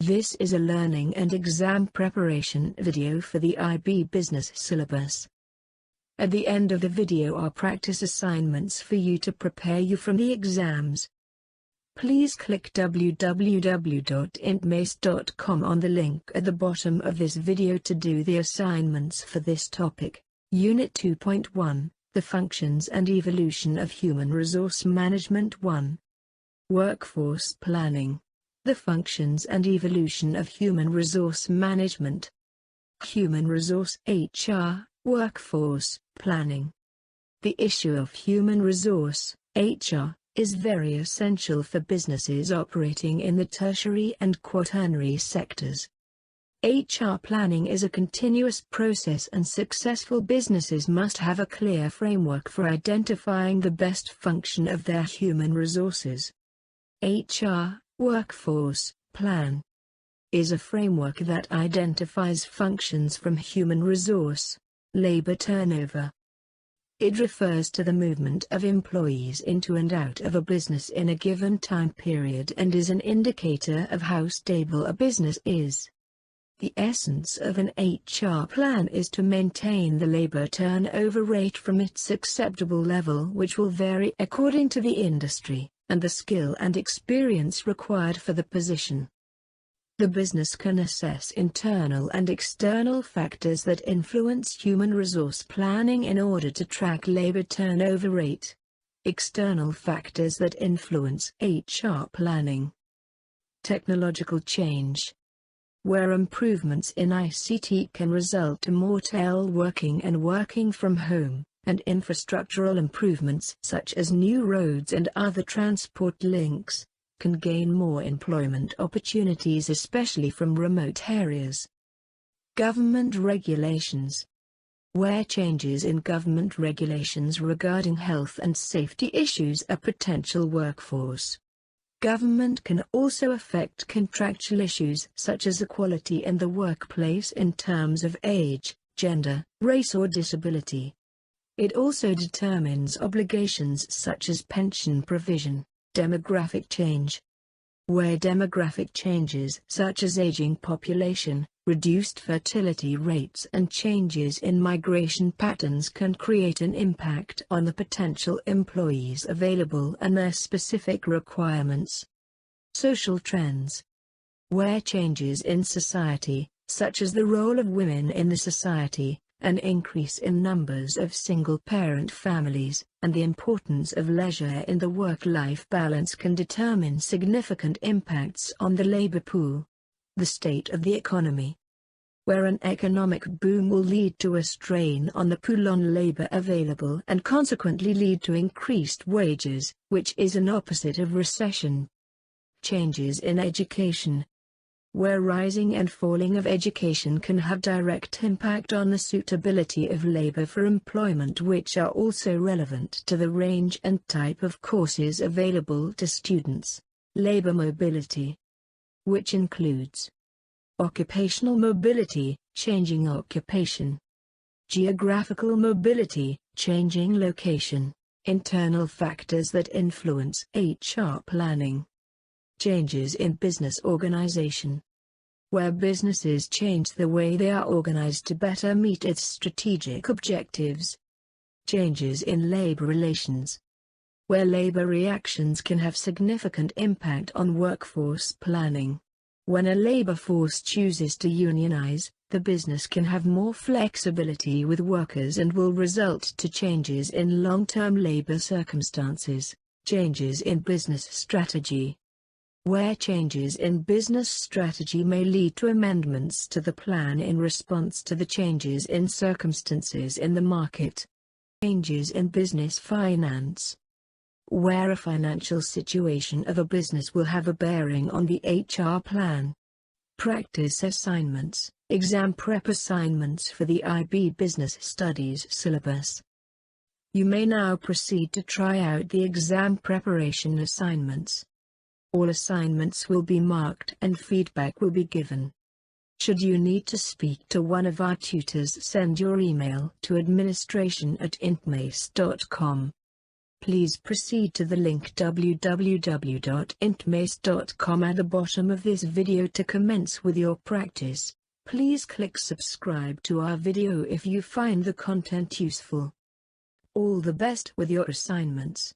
This is a learning and exam preparation video for the IB Business syllabus. At the end of the video are practice assignments for you to prepare you from the exams. Please click www.intmace.com on the link at the bottom of this video to do the assignments for this topic. Unit 2.1, The Functions and Evolution of Human Resource Management 1. Workforce Planning. The Functions and Evolution of Human Resource Management. Human Resource HR, Workforce Planning. The issue of human resource, HR, is very essential for businesses operating in the tertiary and quaternary sectors. HR planning is a continuous process, and successful businesses must have a clear framework for identifying the best function of their human resources. HR, Workforce Plan, is a framework that identifies functions from human resource, labor turnover. It refers to the movement of employees into and out of a business in a given time period and is an indicator of how stable a business is. The essence of an HR plan is to maintain the labor turnover rate from its acceptable level, which will vary according to the industry and the skill and experience required for the position. The business can assess internal and external factors that influence human resource planning in order to track labor turnover rate. External factors that influence HR planning. Technological change. Where improvements in ICT can result in more teleworking and working from home, and infrastructural improvements such as new roads and other transport links, can gain more employment opportunities, especially from remote areas. Government regulations. Where changes in government regulations regarding health and safety issues a potential workforce. Government can also affect contractual issues such as equality in the workplace in terms of age, gender, race or disability. It also determines obligations such as pension provision. Demographic change. Where demographic changes such as aging population, reduced fertility rates and changes in migration patterns can create an impact on the potential employees available and their specific requirements. Social trends. Where changes in society, such as the role of women in the society, an increase in numbers of single-parent families, and the importance of leisure in the work-life balance can determine significant impacts on the labor pool. The state of the economy. Where an economic boom will lead to a strain on the pool on labor available and consequently lead to increased wages, which is an opposite of recession. Changes in education. Where rising and falling of education can have direct impact on the suitability of labor for employment, which are also relevant to the range and type of courses available to students. Labor mobility, which includes occupational mobility, changing occupation; geographical mobility, changing location; internal factors that influence HR planning. Changes in business organization. Where businesses change the way they are organized to better meet its strategic objectives. Changes in labor relations. Where labor reactions can have significant impact on workforce planning. When a labor force chooses to unionize, the business can have more flexibility with workers and will result to changes in long-term labor circumstances. Changes in business strategy. Where changes in business strategy may lead to amendments to the plan in response to the changes in circumstances in the market. Changes in business finance. Where a financial situation of a business will have a bearing on the HR plan. Practice assignments, exam prep assignments for the IB Business Studies syllabus. You may now proceed to try out the exam preparation assignments. All assignments will be marked and feedback will be given. Should you need to speak to one of our tutors, send your email to administration@intmace.com. Please proceed to the link www.intmace.com at the bottom of this video to commence with your practice. Please click subscribe to our video if you find the content useful. All the best with your assignments.